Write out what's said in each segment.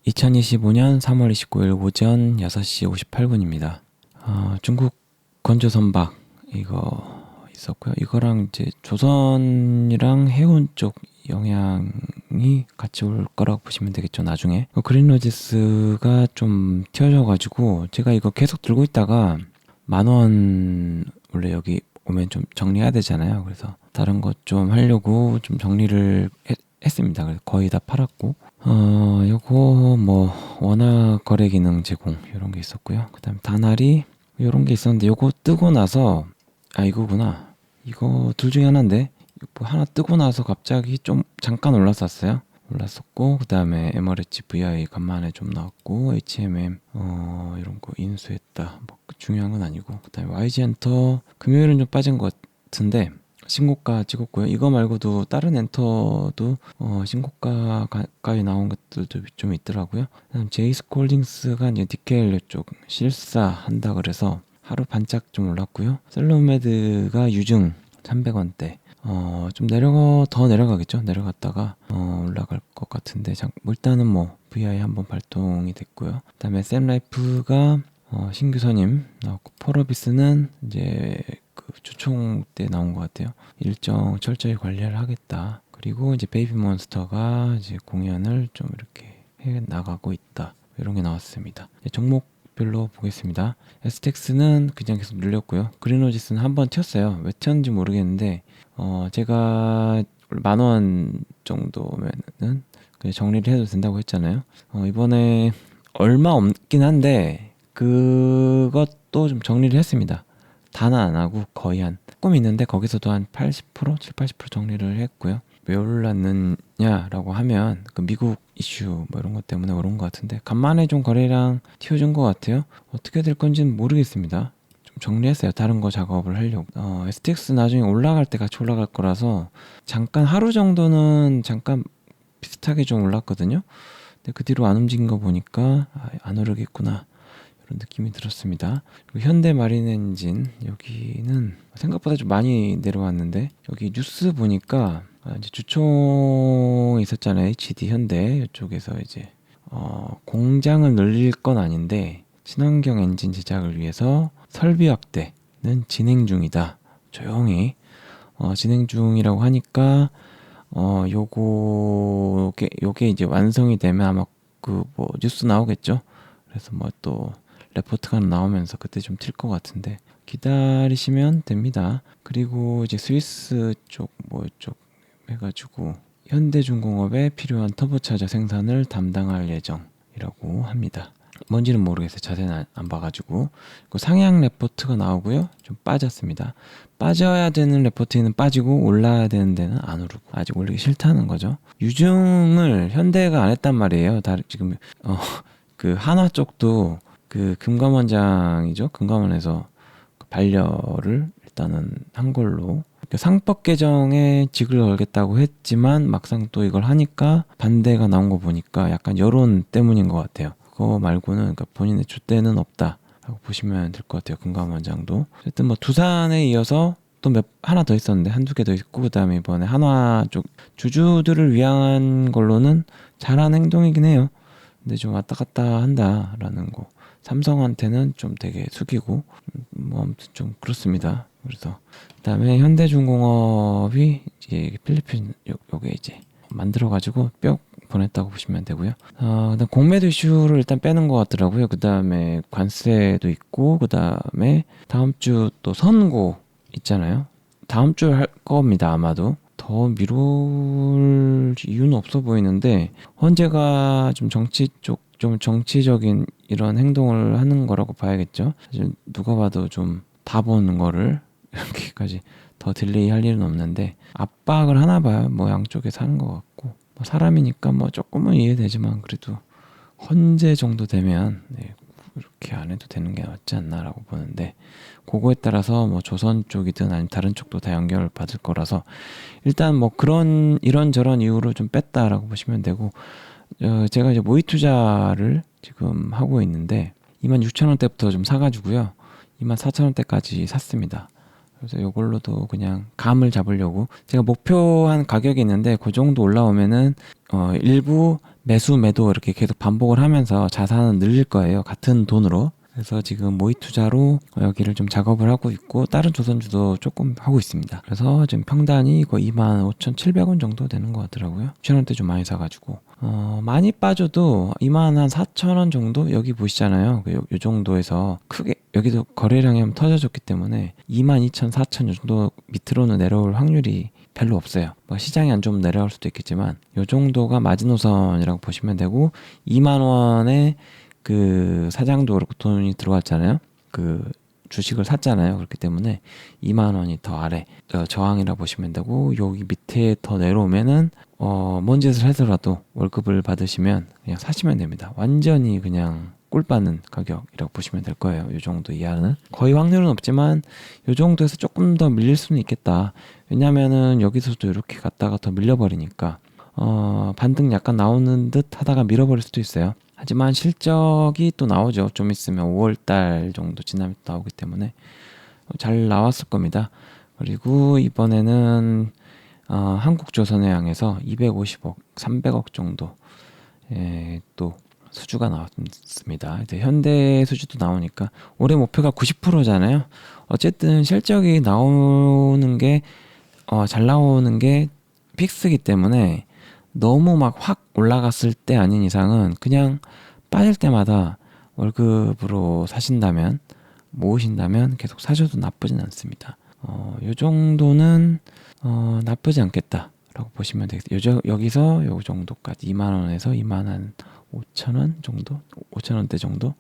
2025년 3월 29일 오전 6시 58분입니다. 중국 건조 선박 이거 있었고요. 이거랑 이제 조선이랑 해운 쪽 영향이 같이 올 거라고 보시면 되겠죠. 나중에 그린로지스가 좀 튀어져가지고 제가 이거 계속 들고 있다가 10,000원 원래 여기 오면 좀 정리해야 되잖아요. 그래서 다른 것 좀 하려고 좀 정리를 했습니다. 그래서 거의 다 팔았고 요거 뭐 원화 거래 기능 제공 이런 게 있었고요. 그 다음 다나리 이런 게 있었는데 요거 뜨고 나서 이거구나. 이거 둘 중에 하나인데 뭐 하나 뜨고 나서 갑자기 좀 잠깐 올랐었고 그 다음에 MRH VI 간만에 좀 나왔고 HMM 이런 거 인수했다. 뭐 중요한 건 아니고 그 다음에 YG 엔터 금요일은 좀 빠진 것 같은데 신고가 찍었고요. 이거 말고도 다른 엔터도 신고가까지 나온 것들도 좀 있더라고요. 그다음 제이스콜딩스가 이제 디케일 쪽 실사한다 그래서 하루 반짝 좀 올랐고요. 셀럽메드가 유증 300원대 좀 더 내려가겠죠. 내려갔다가 올라갈 것 같은데 일단은 뭐 VI 한번 발동이 됐고요. 그다음에 샘라이프가 신규 선임 나왔고 폴어비스는 이제 그 초청 때 나온 것 같아요. 일정 철저히 관리를 하겠다. 그리고 이제 베이비몬스터가 이제 공연을 좀 이렇게 해 나가고 있다. 이런 게 나왔습니다. 종목별로 보겠습니다. STX는 그냥 계속 눌렸고요. 그린로지스는 한번 튀었어요. 왜 튀었는지 모르겠는데 제가 10,000원 정도면은 그냥 정리를 해도 된다고 했잖아요. 이번에 얼마 없긴 한데 그것도 좀 정리를 했습니다. 다는 안 하고 거의 한 조금 있는데 거기서도 한 80%, 7, 80% 정리를 했고요. 왜 올랐느냐라고 하면 그 미국 이슈 뭐 이런 것 때문에 오른 것 같은데 간만에 좀 거래량 튀어준 것 같아요. 어떻게 될 건지는 모르겠습니다. 좀 정리했어요. 다른 거 작업을 하려고. STX 나중에 올라갈 때 같이 올라갈 거라서 잠깐 하루 정도는 잠깐 비슷하게 좀 올랐거든요. 근데 그 뒤로 안 움직인 거 보니까 안 오르겠구나. 이런 느낌이 들었습니다. 그리고 현대 마린 엔진 여기는 생각보다 좀 많이 내려왔는데 여기 뉴스 보니까 이제 주총이 있었잖아요. HD 현대 이쪽에서 이제 공장을 늘릴 건 아닌데 친환경 엔진 제작을 위해서 설비 확대는 진행 중이다. 조용히 진행 중이라고 하니까 요게 이제 완성이 되면 아마 그 뭐 뉴스 나오겠죠. 그래서 뭐 또 레포트가 나오면서 그때 좀 튈 것 같은데 기다리시면 됩니다. 그리고 이제 스위스 쪽 쪽 해가지고 현대중공업에 필요한 터보차저 생산을 담당할 예정이라고 합니다. 뭔지는 모르겠어요. 자세는 안 봐가지고. 그 상향 레포트가 나오고요. 좀 빠졌습니다. 빠져야 되는 레포트에는 빠지고 올라야 되는 데는 안 오르고 아직 올리기 싫다는 거죠. 유증을 현대가 안 했단 말이에요. 지금 그 한화 쪽도 그 금감원장이죠. 금감원에서 반려를 일단은 한 걸로 상법 개정에 직을 걸겠다고 했지만 막상 또 이걸 하니까 반대가 나온 거 보니까 약간 여론 때문인 것 같아요. 그거 말고는 그러니까 본인의 줏대는 없다라고 보시면 될 것 같아요. 금감원장도 어쨌든 뭐 두산에 이어서 또 하나 더 있었는데 한두 개 더 있고 그다음에 이번에 한화 쪽 주주들을 위한 걸로는 잘한 행동이긴 해요. 근데 좀 왔다 갔다 한다라는 거. 삼성한테는 좀 되게 숙이고 뭐 아무튼 좀 그렇습니다. 그래서 그다음에 현대중공업이 이제 필리핀 요게 이제 만들어가지고 뼈 보냈다고 보시면 되고요. 그다음 공매도 이슈를 일단 빼는 것 같더라고요. 그다음에 관세도 있고 그다음에 다음 주 또 선고 있잖아요. 다음 주에 할 겁니다. 아마도 더 미룰 이유는 없어 보이는데 헌재가 좀 좀 정치적인 이런 행동을 하는 거라고 봐야겠죠. 사실 누가 봐도 좀 다 보는 거를 이렇게까지 더 딜레이 할 일은 없는데 압박을 하나 봐요. 뭐 양쪽에서 하는 것 같고 뭐 사람이니까 뭐 조금은 이해되지만 그래도 헌재 정도 되면 이렇게 안 해도 되는 게 낫지 않나라고 보는데 그거에 따라서 뭐 조선 쪽이든 아니면 다른 쪽도 다 연결을 받을 거라서 일단 뭐 이런저런 이유로 좀 뺐다라고 보시면 되고 제가 이제 모의 투자를 지금 하고 있는데 26,000원대부터 좀 사가지고요 24,000원대까지 샀습니다. 그래서 요걸로도 그냥 감을 잡으려고 제가 목표한 가격이 있는데 그 정도 올라오면은 일부 매수 매도 이렇게 계속 반복을 하면서 자산은 늘릴 거예요. 같은 돈으로. 그래서 지금 모의 투자로 여기를 좀 작업을 하고 있고 다른 조선주도 조금 하고 있습니다. 그래서 지금 평단이 거의 25,700원 정도 되는 것 같더라고요. 1,000원대 좀 많이 사가지고 많이 빠져도 24,000원 정도 여기 보시잖아요. 요 정도에서 크게 여기도 거래량이 한번 터져줬기 때문에 22,000, 4,000 정도 밑으로는 내려올 확률이 별로 없어요. 뭐 시장이 안 좋으면 내려올 수도 있겠지만 요 정도가 마지노선이라고 보시면 되고 2만 원에 그 사장도 그렇고 돈이 들어갔잖아요. 그 주식을 샀잖아요. 그렇기 때문에 2만 원이 더 아래 저항이라 보시면 되고 여기 밑에 더 내려오면은 뭔 짓을 해서라도 월급을 받으시면 그냥 사시면 됩니다. 완전히 그냥 꿀 받는 가격이라고 보시면 될 거예요. 이 정도 이하는 거의 확률은 없지만 이 정도에서 조금 더 밀릴 수는 있겠다. 왜냐면은 여기서도 이렇게 갔다가 더 밀려버리니까 반등 약간 나오는 듯 하다가 밀어버릴 수도 있어요. 하지만 실적이 또 나오죠. 좀 있으면 5월달 정도 지나면 또 나오기 때문에 잘 나왔을 겁니다. 그리고 이번에는 한국조선해양에서 250억, 300억 정도 또 수주가 나왔습니다. 이제 현대 수주도 나오니까 올해 목표가 90%잖아요. 어쨌든 실적이 나오는 게 잘 나오는 게 픽스이기 때문에 너무 막 확 올라갔을 때 아닌 이상은 그냥 빠질 때마다 월급으로 사신다면 모으신다면 계속 사셔도 나쁘진 않습니다. 요 정도는 나쁘지 않겠다라고 보시면 되겠어요. 여기서 요 정도까지 2만 원에서 2만 한 5천 원 정도, 5천 원대 정도,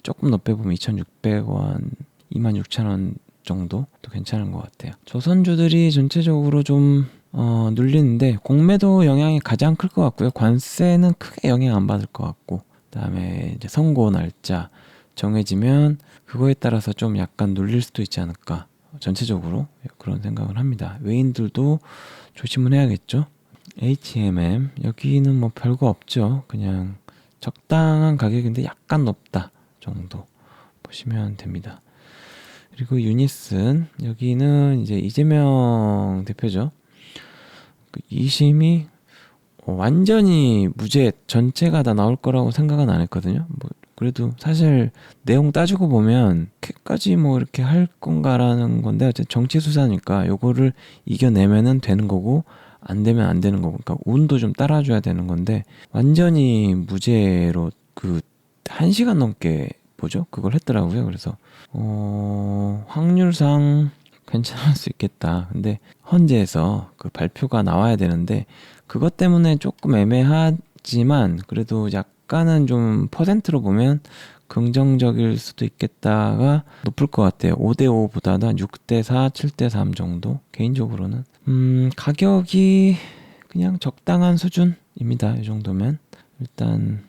조금 높게 보면 2,600원, 26,000원 정도도 괜찮은 것 같아요. 조선주들이 전체적으로 좀 눌리는데 공매도 영향이 가장 클 것 같고요. 관세는 크게 영향 안 받을 것 같고, 그다음에 이제 선고 날짜 정해지면 그거에 따라서 좀 약간 눌릴 수도 있지 않을까. 전체적으로 그런 생각을 합니다. 외인들도 조심을 해야겠죠. HMM 여기는 뭐 별거 없죠. 그냥 적당한 가격인데 약간 높다 정도 보시면 됩니다. 그리고 유니슨 여기는 이제 이재명 대표죠. 그 2심이 완전히 무죄 전체가 다 나올 거라고 생각은 안 했거든요. 뭐 그래도 사실 내용 따지고 보면 끝까지 뭐 이렇게 할 건가라는 건데 어쨌든 정치 수사니까 요거를 이겨내면은 되는 거고 안 되면 안 되는 거고 그러니까 운도 좀 따라줘야 되는 건데 완전히 무죄로 그 1시간 넘게 보죠. 그걸 했더라고요. 그래서 확률상 괜찮을 수 있겠다. 근데 헌재에서 그 발표가 나와야 되는데 그것 때문에 조금 애매하지만 그래도 약간은 좀 퍼센트로 보면 긍정적일 수도 있겠다가 높을 것 같아요. 5대5보다는 6대4, 7대3 정도. 개인적으로는 가격이 그냥 적당한 수준입니다. 이 정도면 일단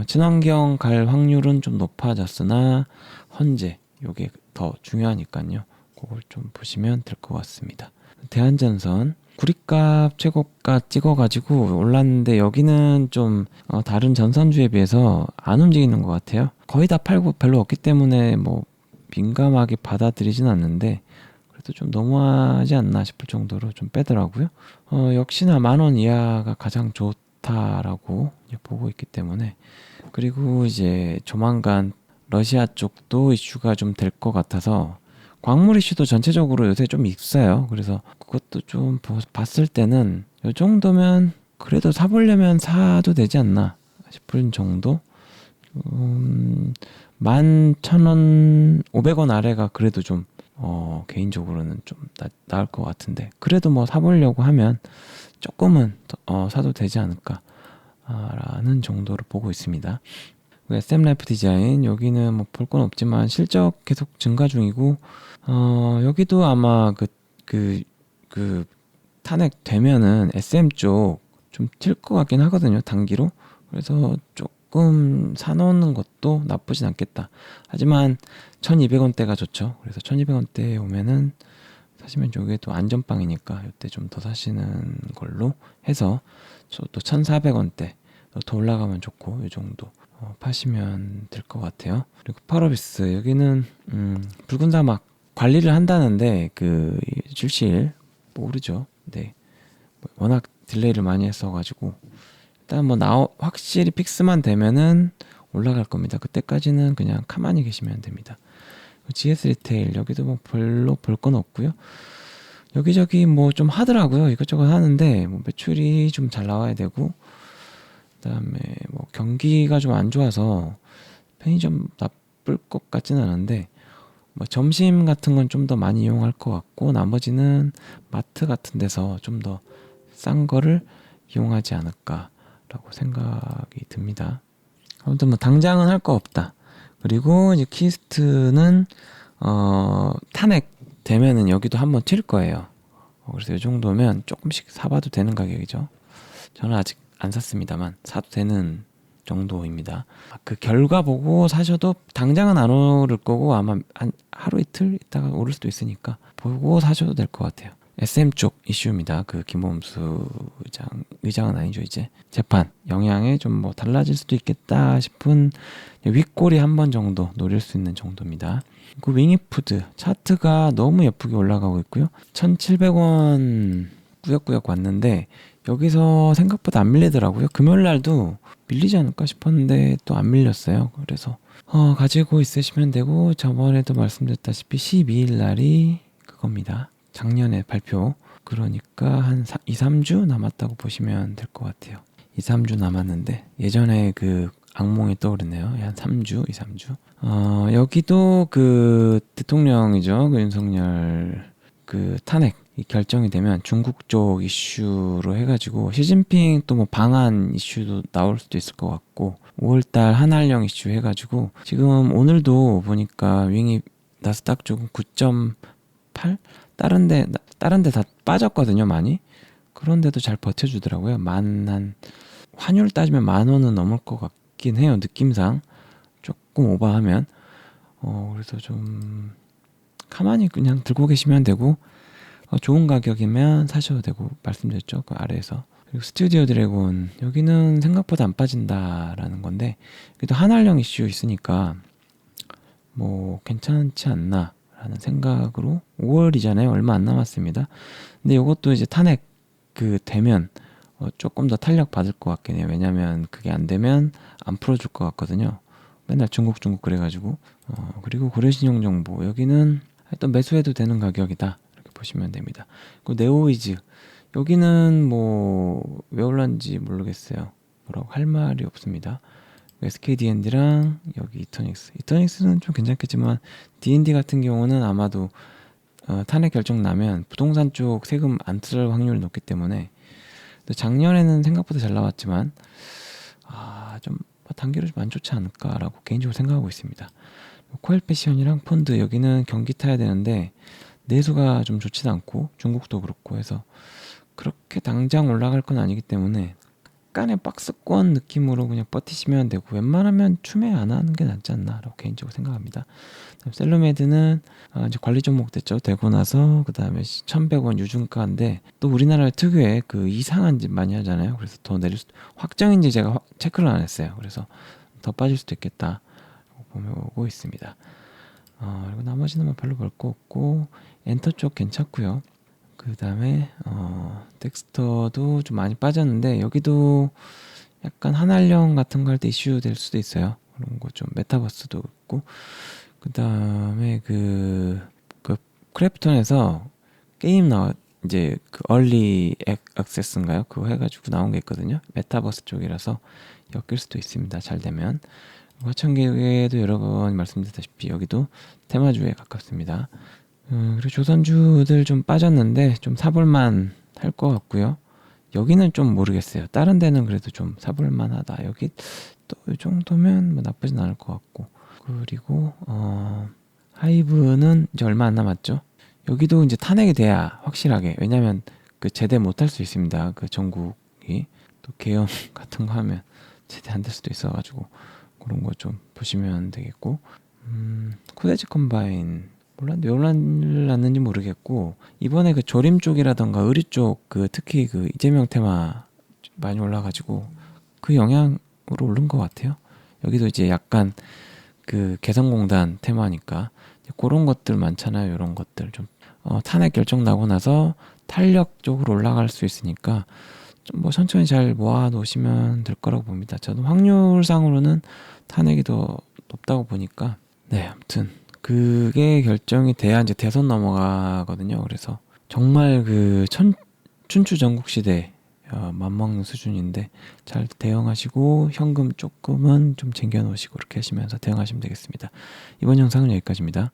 친환경 갈 확률은 좀 높아졌으나 헌재 요게 더 중요하니까요. 그걸 좀 보시면 될 것 같습니다. 대한전선 구리값 최고가 찍어가지고 올랐는데 여기는 좀 다른 전선주에 비해서 안 움직이는 것 같아요. 거의 다 팔고 별로 없기 때문에 뭐 민감하게 받아들이진 않는데 그래도 좀 너무하지 않나 싶을 정도로 좀 빼더라고요. 역시나 10,000원 이하가 가장 좋다라고 보고 있기 때문에 그리고 이제 조만간 러시아 쪽도 이슈가 좀 될 것 같아서 광물 이슈도 전체적으로 요새 좀 있어요. 그래서 그것도 좀 봤을 때는 요 정도면 그래도 사보려면 사도 되지 않나 싶은 정도. 11,000원, 500원 아래가 그래도 좀 개인적으로는 좀 나을 것 같은데 그래도 뭐 사보려고 하면 조금은 사도 되지 않을까 라는 정도로 보고 있습니다. SM 라이프 디자인 여기는 뭐 볼 건 없지만 실적 계속 증가 중이고 여기도 아마 그 탄핵 되면은 SM 쪽 좀 튈 것 같긴 하거든요. 단기로. 그래서 조금 사놓는 것도 나쁘진 않겠다. 하지만 1,200원대가 좋죠. 그래서 1,200원대에 오면은 사시면 저게 또 안전빵이니까 이때 좀 더 사시는 걸로 해서 또 1,400원대 더 올라가면 좋고 이 정도 파시면 될 것 같아요. 그리고 펄어비스 여기는 붉은 사막 관리를 한다는데 그 출시일 모르죠. 네, 워낙 딜레이를 많이 했어가지고 일단 뭐 확실히 픽스만 되면은 올라갈 겁니다. 그때까지는 그냥 가만히 계시면 됩니다. GS 리테일 여기도 뭐 별로 볼 건 없고요. 여기저기 뭐 좀 하더라고요. 이것저것 하는데 뭐 매출이 좀 잘 나와야 되고, 그다음에 뭐 경기가 좀 안 좋아서 편의점 나쁠 것 같지는 않은데 뭐 점심 같은 건 좀 더 많이 이용할 것 같고, 나머지는 마트 같은 데서 좀 더 싼 거를 이용하지 않을까라고 생각이 듭니다. 아무튼 뭐 당장은 할 거 없다. 그리고 이제 키스트는 탄핵 되면은 여기도 한번 튈 거예요. 그래서 이 정도면 조금씩 사봐도 되는 가격이죠. 저는 아직 안 샀습니다만 사도 되는 정도입니다. 그 결과 보고 사셔도 당장은 안 오를 거고 아마 한 하루 이틀 있다가 오를 수도 있으니까 보고 사셔도 될 것 같아요. SM 쪽 이슈입니다. 그 김범수 의장은 아니죠. 이제 재판 영향에 좀 뭐 달라질 수도 있겠다 싶은 윗꼬리 한 번 정도 노릴 수 있는 정도입니다. 그 윙이푸드 차트가 너무 예쁘게 올라가고 있고요. 1,700원 꾸역꾸역 왔는데 여기서 생각보다 안 밀리더라고요. 금요일날도 밀리지 않을까 싶었는데 또 안 밀렸어요. 그래서 가지고 있으시면 되고, 저번에도 말씀드렸다시피 12일 날이 그겁니다. 작년에 발표. 그러니까 한 2, 3주 남았다고 보시면 될 것 같아요. 2, 3주 남았는데 예전에 그 악몽이 떠오르네요. 한 3주, 2, 3주. 여기도 그 대통령이죠. 그 윤석열 그 탄핵 결정이 되면 중국 쪽 이슈로 해가지고 시진핑 또 뭐 방한 이슈도 나올 수도 있을 것 같고, 5월달 한한령 이슈 해가지고 지금 오늘도 보니까 윙이 나스닥 쪽은 9.8? 다른 데 다 빠졌거든요, 많이. 그런데도 잘 버텨주더라고요. 환율 따지면 10,000원은 넘을 것 같긴 해요, 느낌상. 조금 오버하면. 그래서 좀 가만히 그냥 들고 계시면 되고, 좋은 가격이면 사셔도 되고 말씀드렸죠, 그 아래에서. 그리고 스튜디오 드래곤 여기는 생각보다 안 빠진다라는 건데, 그래도 한한령 이슈 있으니까 뭐 괜찮지 않나 라는 생각으로, 5월이잖아요. 얼마 안 남았습니다. 근데 이것도 이제 탄핵 그 되면 조금 더 탄력 받을 것 같긴 해요. 왜냐면 그게 안 되면 안 풀어줄 것 같거든요. 맨날 중국 그래가지고. 그리고 고려신용정보 여기는 또 매수해도 되는 가격이다 이렇게 보시면 됩니다. 그리고 네오이즈 여기는 뭐 왜 올랐는지 모르겠어요. 뭐라고 할 말이 없습니다. SKD&D랑 여기 이터닉스는 좀 괜찮겠지만 D&D 같은 경우는 아마도 탄핵 결정 나면 부동산 쪽 세금 안 틀 확률이 높기 때문에, 작년에는 생각보다 잘 나왔지만 좀 단기로 좀 안 좋지 않을까라고 개인적으로 생각하고 있습니다. 코엘 패션이랑 펀드 여기는 경기 타야 되는데 내수가 좀 좋지도 않고 중국도 그렇고 해서 그렇게 당장 올라갈 건 아니기 때문에 약간의 박스권 느낌으로 그냥 버티시면 되고, 웬만하면 추매 안 하는 게 낫지 않나라고 개인적으로 생각합니다. 셀러메드는 이제 관리 종목 됐죠. 되고 나서 그 다음에 1,100원 유중가인데 또 우리나라 특유의 그 이상한 짓 많이 하잖아요. 그래서 더 내릴 확정인지 제가 체크를 안 했어요. 그래서 더 빠질 수도 있겠다 보고 있습니다. 그리고 나머지는 뭐 별로 볼 거 없고, 엔터 쪽 괜찮고요. 그 다음에 덱스터도 좀 많이 빠졌는데 여기도 약간 한한령 같은 거 할 때 이슈 될 수도 있어요. 그런 거 좀 메타버스도 있고, 그 다음에 그 크래프톤에서 게임 이제 그 얼리 액세스인가요? 그거 해가지고 나온 게 있거든요. 메타버스 쪽이라서 엮일 수도 있습니다. 잘 되면. 화천기에도 여러 번 말씀드렸다시피 여기도 테마주에 가깝습니다. 그리고 조선주들 좀 빠졌는데 좀 사볼만 할 것 같고요. 여기는 좀 모르겠어요. 다른 데는 그래도 좀 사볼만 하다. 여기 또 이 정도면 뭐 나쁘진 않을 것 같고. 그리고 하이브는 이제 얼마 안 남았죠. 여기도 이제 탄핵이 돼야 확실하게, 왜냐면 그 제대 못할 수 있습니다. 그 전국이 또 계엄 같은 거 하면 제대 안 될 수도 있어가지고 그런 거 좀 보시면 되겠고, 코데지 컴바인 왜 올랐는지 모르겠고, 이번에 그 조림 쪽이라던가 의류 쪽 그 특히 그 이재명 테마 많이 올라가지고 그 영향으로 오른 것 같아요. 여기도 이제 약간 그 개성공단 테마니까 그런 것들 많잖아요. 이런 것들 좀 탄핵 결정 나고 나서 탄력 쪽으로 올라갈 수 있으니까 좀 뭐 천천히 잘 모아 놓으시면 될 거라고 봅니다. 저도 확률상으로는 탄핵이 더 높다고 보니까 네, 아무튼 그게 결정이 돼야 이제 대선 넘어가거든요. 그래서 정말 그 춘추 전국 시대 맞먹는 수준인데 잘 대응하시고 현금 조금은 좀 챙겨 놓으시고 그렇게 하시면서 대응하시면 되겠습니다. 이번 영상은 여기까지입니다.